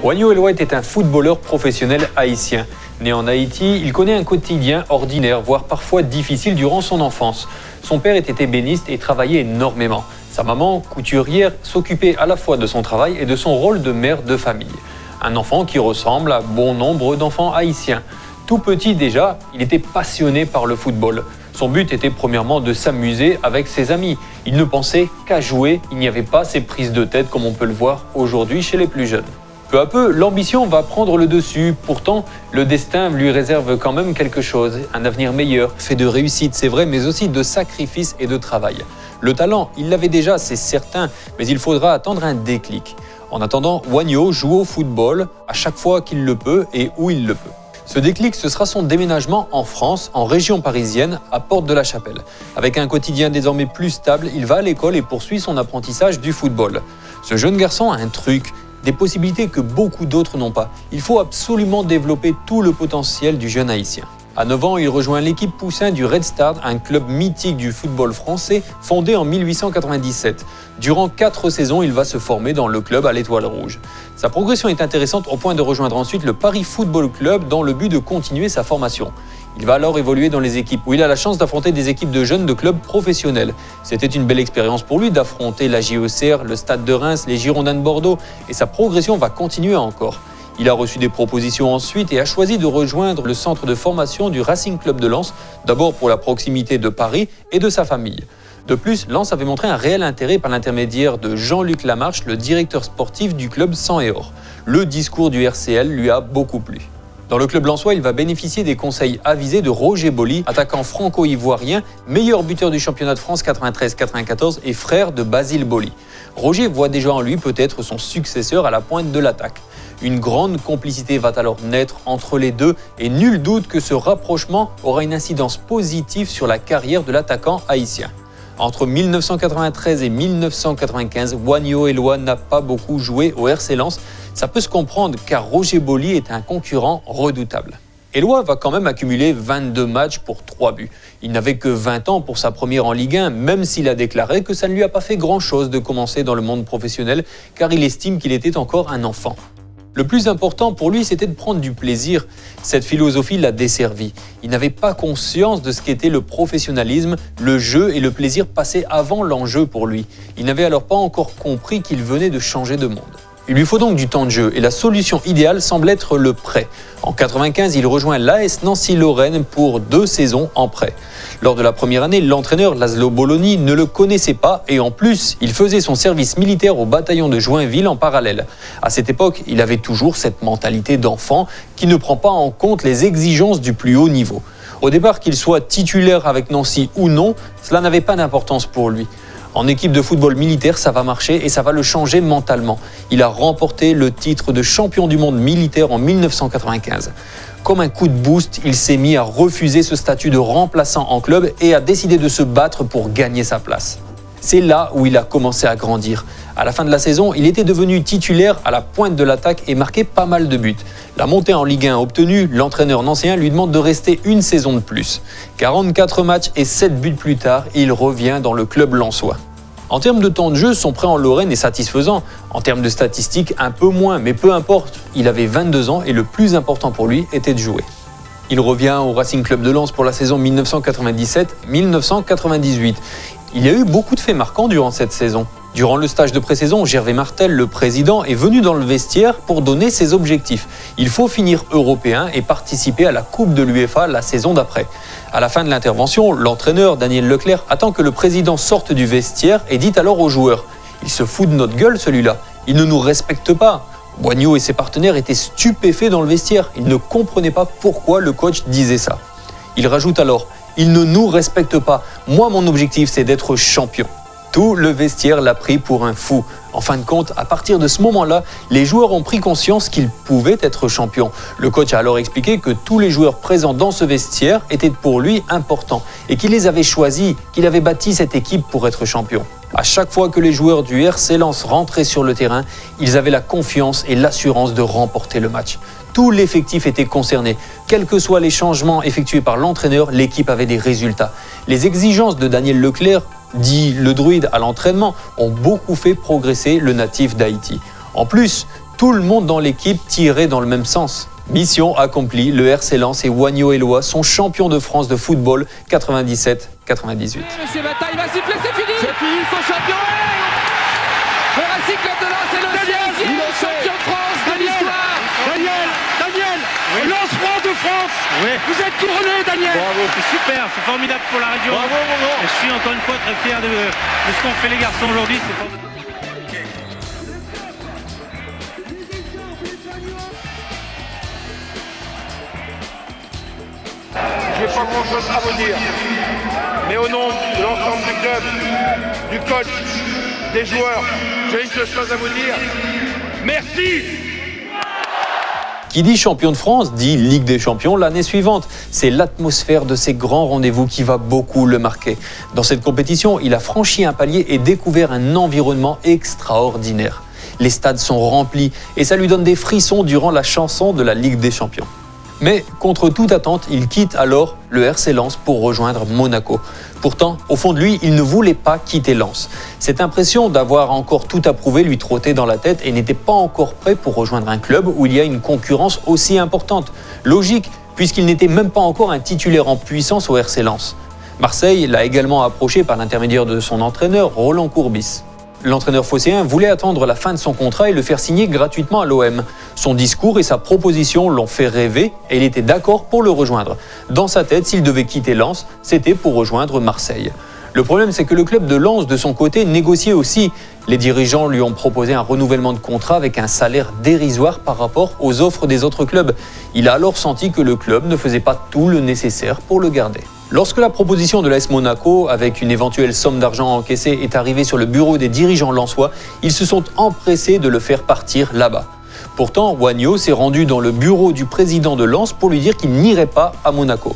Wanyo Eloi était un footballeur professionnel haïtien. Né en Haïti, il connaît un quotidien ordinaire, voire parfois difficile durant son enfance. Son père était ébéniste et travaillait énormément. Sa maman, couturière, s'occupait à la fois de son travail et de son rôle de mère de famille. Un enfant qui ressemble à bon nombre d'enfants haïtiens. Tout petit déjà, il était passionné par le football. Son but était premièrement de s'amuser avec ses amis. Il ne pensait qu'à jouer, il n'y avait pas ces prises de tête comme on peut le voir aujourd'hui chez les plus jeunes. Peu à peu, l'ambition va prendre le dessus. Pourtant, le destin lui réserve quand même quelque chose, un avenir meilleur, fait de réussite, c'est vrai, mais aussi de sacrifice et de travail. Le talent, il l'avait déjà, c'est certain, mais il faudra attendre un déclic. En attendant, Wanyo joue au football à chaque fois qu'il le peut et où il le peut. Ce déclic, ce sera son déménagement en France, en région parisienne, à Porte de la Chapelle. Avec un quotidien désormais plus stable, il va à l'école et poursuit son apprentissage du football. Ce jeune garçon a un truc, des possibilités que beaucoup d'autres n'ont pas. Il faut absolument développer tout le potentiel du jeune haïtien. À 9 ans, il rejoint l'équipe poussin du Red Star, un club mythique du football français fondé en 1897. Durant 4 saisons, il va se former dans le club à l'Étoile Rouge. Sa progression est intéressante au point de rejoindre ensuite le Paris Football Club dans le but de continuer sa formation. Il va alors évoluer dans les équipes où il a la chance d'affronter des équipes de jeunes de clubs professionnels. C'était une belle expérience pour lui d'affronter la JOCR, le Stade de Reims, les Girondins de Bordeaux et sa progression va continuer encore. Il a reçu des propositions ensuite et a choisi de rejoindre le centre de formation du Racing Club de Lens, d'abord pour la proximité de Paris et de sa famille. De plus, Lens avait montré un réel intérêt par l'intermédiaire de Jean-Luc Lamarche, le directeur sportif du club sang et or. Le discours du RCL lui a beaucoup plu. Dans le club lensois, il va bénéficier des conseils avisés de Roger Boly, attaquant franco-ivoirien, meilleur buteur du championnat de France 93-94 et frère de Basile Boly. Roger voit déjà en lui peut-être son successeur à la pointe de l'attaque. Une grande complicité va alors naître entre les deux et nul doute que ce rapprochement aura une incidence positive sur la carrière de l'attaquant haïtien. Entre 1993 et 1995, Wanyo Eloi n'a pas beaucoup joué au RC Lens. Ça peut se comprendre car Roger Boly est un concurrent redoutable. Eloi va quand même accumuler 22 matchs pour 3 buts. Il n'avait que 20 ans pour sa première en Ligue 1, même s'il a déclaré que ça ne lui a pas fait grand-chose de commencer dans le monde professionnel car il estime qu'il était encore un enfant. Le plus important pour lui, c'était de prendre du plaisir. Cette philosophie l'a desservi. Il n'avait pas conscience de ce qu'était le professionnalisme, le jeu et le plaisir passaient avant l'enjeu pour lui. Il n'avait alors pas encore compris qu'il venait de changer de monde. Il lui faut donc du temps de jeu et la solution idéale semble être le prêt. En 1995, il rejoint l'AS Nancy-Lorraine pour 2 saisons en prêt. Lors de la première année, l'entraîneur Laszlo Bologna ne le connaissait pas et en plus, il faisait son service militaire au bataillon de Joinville en parallèle. À cette époque, il avait toujours cette mentalité d'enfant qui ne prend pas en compte les exigences du plus haut niveau. Au départ, qu'il soit titulaire avec Nancy ou non, cela n'avait pas d'importance pour lui. En équipe de football militaire, ça va marcher et ça va le changer mentalement. Il a remporté le titre de champion du monde militaire en 1995. Comme un coup de boost, il s'est mis à refuser ce statut de remplaçant en club et a décidé de se battre pour gagner sa place. C'est là où il a commencé à grandir. À la fin de la saison, il était devenu titulaire à la pointe de l'attaque et marquait pas mal de buts. La montée en Ligue 1 obtenue, l'entraîneur nancéen lui demande de rester une saison de plus. 44 matchs et 7 buts plus tard, il revient dans le club lensois. En termes de temps de jeu, son prêt en Lorraine est satisfaisant. En termes de statistiques, un peu moins, mais peu importe. Il avait 22 ans et le plus important pour lui était de jouer. Il revient au Racing Club de Lens pour la saison 1997-1998. Il y a eu beaucoup de faits marquants durant cette saison. Durant le stage de pré-saison, Gervais Martel, le président, est venu dans le vestiaire pour donner ses objectifs. Il faut finir européen et participer à la Coupe de l'UEFA la saison d'après. À la fin de l'intervention, l'entraîneur Daniel Leclerc attend que le président sorte du vestiaire et dit alors aux joueurs « Il se fout de notre gueule celui-là, il ne nous respecte pas ». Wanyo et ses partenaires étaient stupéfaits dans le vestiaire. Ils ne comprenaient pas pourquoi le coach disait ça. Il rajoute alors « Il ne nous respecte pas. Moi, mon objectif, c'est d'être champion ». Tout le vestiaire l'a pris pour un fou. En fin de compte, à partir de ce moment-là, les joueurs ont pris conscience qu'ils pouvaient être champions. Le coach a alors expliqué que tous les joueurs présents dans ce vestiaire étaient pour lui importants et qu'il les avait choisis, qu'il avait bâti cette équipe pour être champion. À chaque fois que les joueurs du RC Lens rentraient sur le terrain, ils avaient la confiance et l'assurance de remporter le match. Tout l'effectif était concerné. Quels que soient les changements effectués par l'entraîneur, l'équipe avait des résultats. Les exigences de Daniel Leclerc, dit le druide à l'entraînement, ont beaucoup fait progresser le natif d'Haïti. En plus, Tout le monde dans l'équipe tirait dans le même sens. Mission accomplie, le RC Lens et Wagno Éloi sont champions de France de football 97-98. Monsieur Bataille va siffler, c'est fini. C'est fini, ils sont champions. Le Racing Club de Lens est le 16e champion de France de l'histoire. Daniel, oui. Lens France de France. Oui. Vous êtes couronné, Daniel. Bravo, c'est super, c'est formidable pour la région. Bravo, bravo. Et je suis encore une fois très fier de ce qu'ont fait les garçons aujourd'hui. Je n'ai pas grand-chose à vous dire, mais au nom de l'ensemble du club, du coach, des joueurs, j'ai une seule chose à vous dire. Merci. Qui dit champion de France dit Ligue des Champions l'année suivante. C'est l'atmosphère de ces grands rendez-vous qui va beaucoup le marquer. Dans cette compétition, il a franchi un palier et découvert un environnement extraordinaire. Les stades sont remplis et ça lui donne des frissons durant la chanson de la Ligue des Champions. Mais contre toute attente, il quitte alors le RC Lens pour rejoindre Monaco. Pourtant, au fond de lui, il ne voulait pas quitter Lens. Cette impression d'avoir encore tout à prouver lui trottait dans la tête et n'était pas encore prêt pour rejoindre un club où il y a une concurrence aussi importante. Logique, puisqu'il n'était même pas encore un titulaire en puissance au RC Lens. Marseille l'a également approché par l'intermédiaire de son entraîneur, Roland Courbis. L'entraîneur phocéen voulait attendre la fin de son contrat et le faire signer gratuitement à l'OM. Son discours et sa proposition l'ont fait rêver et il était d'accord pour le rejoindre. Dans sa tête, s'il devait quitter Lens, c'était pour rejoindre Marseille. Le problème, c'est que le club de Lens, de son côté, négociait aussi. Les dirigeants lui ont proposé un renouvellement de contrat avec un salaire dérisoire par rapport aux offres des autres clubs. Il a alors senti que le club ne faisait pas tout le nécessaire pour le garder. Lorsque la proposition de l'AS Monaco, avec une éventuelle somme d'argent encaissée, est arrivée sur le bureau des dirigeants lensois, ils se sont empressés de le faire partir là-bas. Pourtant, Wagno s'est rendu dans le bureau du président de Lens pour lui dire qu'il n'irait pas à Monaco.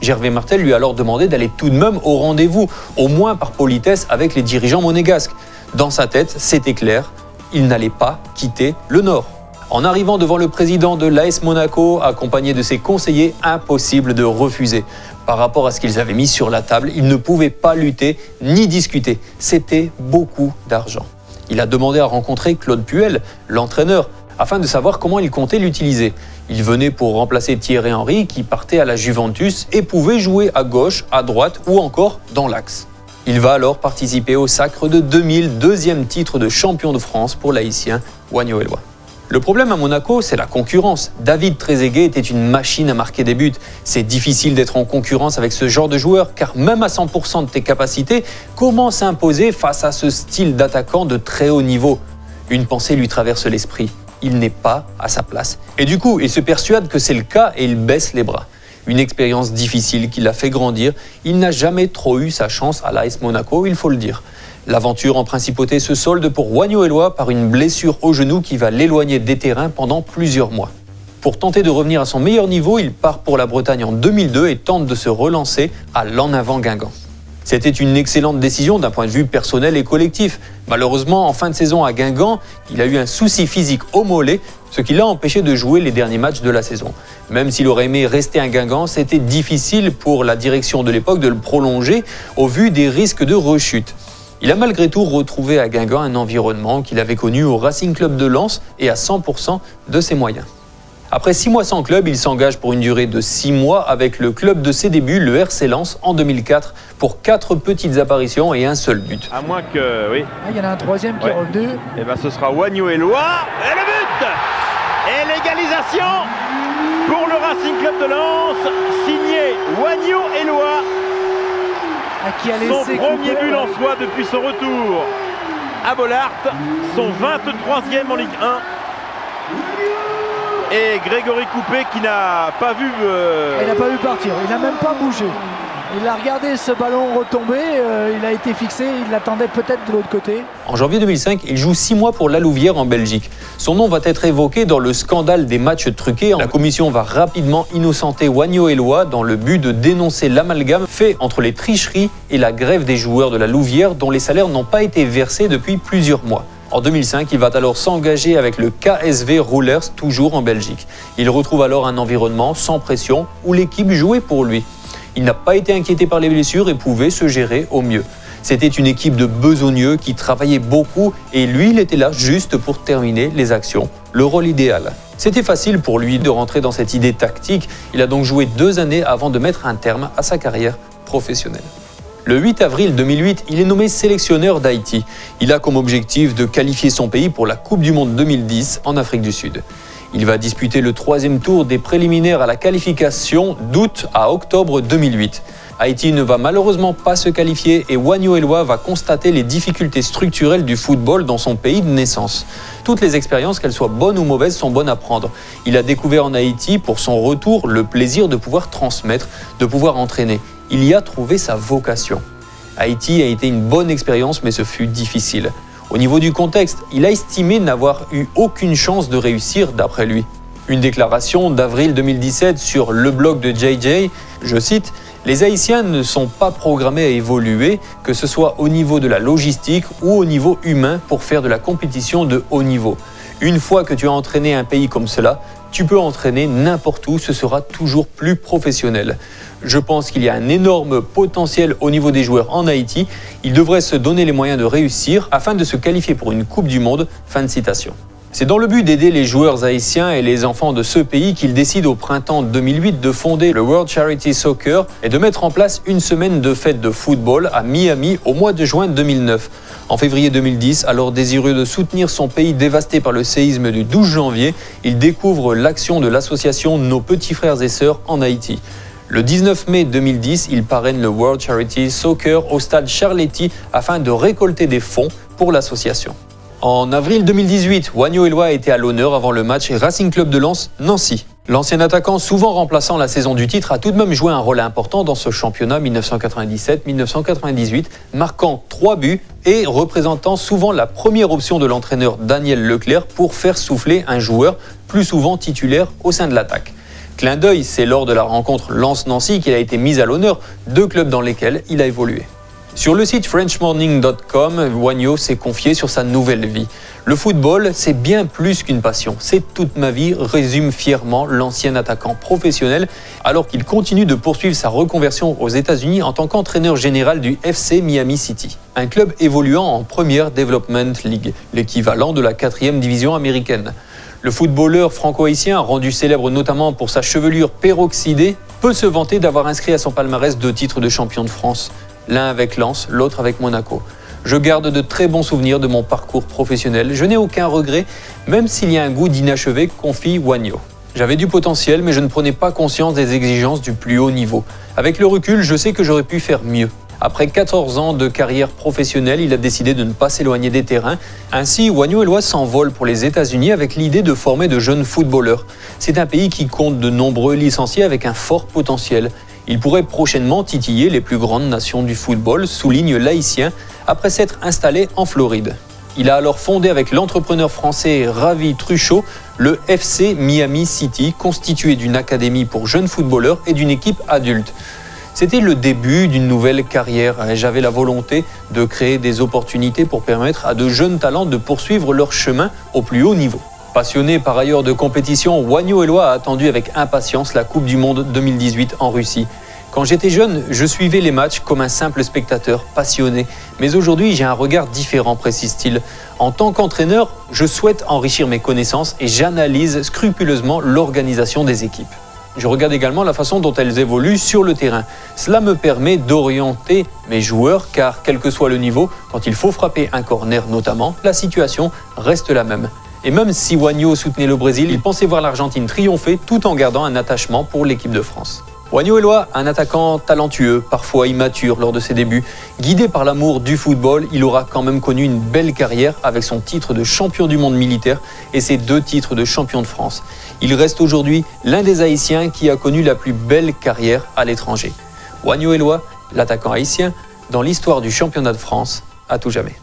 Gervais Martel lui a alors demandé d'aller tout de même au rendez-vous, au moins par politesse avec les dirigeants monégasques. Dans sa tête, c'était clair, il n'allait pas quitter le Nord. En arrivant devant le président de l'AS Monaco, accompagné de ses conseillers, impossible de refuser. Par rapport à ce qu'ils avaient mis sur la table, il ne pouvait pas lutter ni discuter. C'était beaucoup d'argent. Il a demandé à rencontrer Claude Puel, l'entraîneur, afin de savoir comment il comptait l'utiliser. Il venait pour remplacer Thierry Henry, qui partait à la Juventus et pouvait jouer à gauche, à droite ou encore dans l'axe. Il va alors participer au sacre de 2000, deuxième titre de champion de France pour l'haïtien Wagno Éloi. Le problème à Monaco, c'est la concurrence. David Trezeguet était une machine à marquer des buts. C'est difficile d'être en concurrence avec ce genre de joueur, car même à 100% de tes capacités, comment s'imposer face à ce style d'attaquant de très haut niveau ? Une pensée lui traverse l'esprit. Il n'est pas à sa place. Et du coup, il se persuade que c'est le cas et il baisse les bras. Une expérience difficile qui l'a fait grandir. Il n'a jamais trop eu sa chance à l'AS Monaco, il faut le dire. L'aventure en principauté se solde pour Wagno Éloi par une blessure au genou qui va l'éloigner des terrains pendant plusieurs mois. Pour tenter de revenir à son meilleur niveau, il part pour la Bretagne en 2002 et tente de se relancer à l'En Avant Guingamp. C'était une excellente décision d'un point de vue personnel et collectif. Malheureusement, en fin de saison à Guingamp, il a eu un souci physique au mollet, ce qui l'a empêché de jouer les derniers matchs de la saison. Même s'il aurait aimé rester à Guingamp, c'était difficile pour la direction de l'époque de le prolonger au vu des risques de rechute. Il a malgré tout retrouvé à Guingamp un environnement qu'il avait connu au Racing Club de Lens et à 100% de ses moyens. Après 6 mois sans club, il s'engage pour une durée de 6 mois avec le club de ses débuts, le RC Lens, en 2004, pour 4 petites apparitions et un seul but. À moins que, oui. Il y en a un troisième qui est revenu. Et bien ce sera Wagno Éloi. Et le but! Et l'égalisation pour le Racing Club de Lens, signé Wagno Éloi. Son premier but en soi depuis son retour à Bollaert, son 23e en Ligue 1. Et Grégory Coupé qui n'a pas vu... Il n'a pas vu partir, il n'a même pas bougé. Il a regardé ce ballon retomber, il a été fixé, il l'attendait peut-être de l'autre côté. En janvier 2005, il joue 6 mois pour la Louvière en Belgique. Son nom va être évoqué dans le scandale des matchs truqués. La commission va rapidement innocenter Wagno Éloi dans le but de dénoncer l'amalgame fait entre les tricheries et la grève des joueurs de la Louvière dont les salaires n'ont pas été versés depuis plusieurs mois. En 2005, il va alors s'engager avec le KSV Roulers, toujours en Belgique. Il retrouve alors un environnement sans pression où l'équipe jouait pour lui. Il n'a pas été inquiété par les blessures et pouvait se gérer au mieux. C'était une équipe de besogneux qui travaillait beaucoup et lui, il était là juste pour terminer les actions. Le rôle idéal. C'était facile pour lui de rentrer dans cette idée tactique. Il a donc joué 2 années avant de mettre un terme à sa carrière professionnelle. Le 8 avril 2008, il est nommé sélectionneur d'Haïti. Il a comme objectif de qualifier son pays pour la Coupe du Monde 2010 en Afrique du Sud. Il va disputer le 3e tour des préliminaires à la qualification d'août à octobre 2008. Haïti ne va malheureusement pas se qualifier et Wanyo Eloa va constater les difficultés structurelles du football dans son pays de naissance. Toutes les expériences, qu'elles soient bonnes ou mauvaises, sont bonnes à prendre. Il a découvert en Haïti, pour son retour, le plaisir de pouvoir transmettre, de pouvoir entraîner. Il y a trouvé sa vocation. Haïti a été une bonne expérience, mais ce fut difficile. Au niveau du contexte, il a estimé n'avoir eu aucune chance de réussir d'après lui. Une déclaration d'avril 2017 sur le blog de JJ, je cite, « Les Haïtiens ne sont pas programmés à évoluer, que ce soit au niveau de la logistique ou au niveau humain pour faire de la compétition de haut niveau. Une fois que tu as entraîné un pays comme cela, tu peux entraîner n'importe où, ce sera toujours plus professionnel. Je pense qu'il y a un énorme potentiel au niveau des joueurs en Haïti. Ils devraient se donner les moyens de réussir afin de se qualifier pour une Coupe du Monde. » Fin de citation. C'est dans le but d'aider les joueurs haïtiens et les enfants de ce pays qu'il décide au printemps 2008 de fonder le World Charity Soccer et de mettre en place une semaine de fête de football à Miami au mois de juin 2009. En février 2010, alors désireux de soutenir son pays dévasté par le séisme du 12 janvier, il découvre l'action de l'association Nos Petits Frères et Sœurs en Haïti. Le 19 mai 2010, il parraine le World Charity Soccer au stade Charletti afin de récolter des fonds pour l'association. En avril 2018, Wanyo Eloa était à l'honneur avant le match Racing Club de Lens Nancy. L'ancien attaquant, souvent remplaçant la saison du titre, a tout de même joué un rôle important dans ce championnat 1997-1998, marquant 3 buts et représentant souvent la première option de l'entraîneur Daniel Leclerc pour faire souffler un joueur plus souvent titulaire au sein de l'attaque. Clin d'œil, c'est lors de la rencontre Lens-Nancy qu'il a été mis à l'honneur, 2 clubs dans lesquels il a évolué. Sur le site frenchmorning.com, Wanyo s'est confié sur sa nouvelle vie. Le football, c'est bien plus qu'une passion. C'est toute ma vie, résume fièrement l'ancien attaquant professionnel, alors qu'il continue de poursuivre sa reconversion aux États-Unis en tant qu'entraîneur général du FC Miami City, un club évoluant en Premier Development League, l'équivalent de la 4e division américaine. Le footballeur franco-haïtien, rendu célèbre notamment pour sa chevelure peroxydée, peut se vanter d'avoir inscrit à son palmarès 2 titres de champion de France. L'un avec Lens, l'autre avec Monaco. Je garde de très bons souvenirs de mon parcours professionnel. Je n'ai aucun regret, même s'il y a un goût d'inachevé, confie Wanyo. J'avais du potentiel, mais je ne prenais pas conscience des exigences du plus haut niveau. Avec le recul, je sais que j'aurais pu faire mieux. Après 14 ans de carrière professionnelle, il a décidé de ne pas s'éloigner des terrains. Ainsi, Wanyo Eloa s'envole pour les États-Unis avec l'idée de former de jeunes footballeurs. C'est un pays qui compte de nombreux licenciés avec un fort potentiel. Il pourrait prochainement titiller les plus grandes nations du football, souligne l'Haïtien, après s'être installé en Floride. Il a alors fondé avec l'entrepreneur français Ravi Truchot le FC Miami City, constitué d'une académie pour jeunes footballeurs et d'une équipe adulte. C'était le début d'une nouvelle carrière. J'avais la volonté de créer des opportunités pour permettre à de jeunes talents de poursuivre leur chemin au plus haut niveau. Passionné par ailleurs de compétition, Wanyo Eloa a attendu avec impatience la Coupe du Monde 2018 en Russie. Quand j'étais jeune, je suivais les matchs comme un simple spectateur passionné. Mais aujourd'hui, j'ai un regard différent, précise-t-il. En tant qu'entraîneur, je souhaite enrichir mes connaissances et j'analyse scrupuleusement l'organisation des équipes. Je regarde également la façon dont elles évoluent sur le terrain. Cela me permet d'orienter mes joueurs car, quel que soit le niveau, quand il faut frapper un corner notamment, la situation reste la même. Et même si Wanyo soutenait le Brésil, il pensait voir l'Argentine triompher tout en gardant un attachement pour l'équipe de France. Wanyo Eloa, un attaquant talentueux, parfois immature lors de ses débuts. Guidé par l'amour du football, il aura quand même connu une belle carrière avec son titre de champion du monde militaire et ses 2 titres de champion de France. Il reste aujourd'hui l'un des Haïtiens qui a connu la plus belle carrière à l'étranger. Wanyo Eloa, l'attaquant haïtien, dans l'histoire du championnat de France, à tout jamais.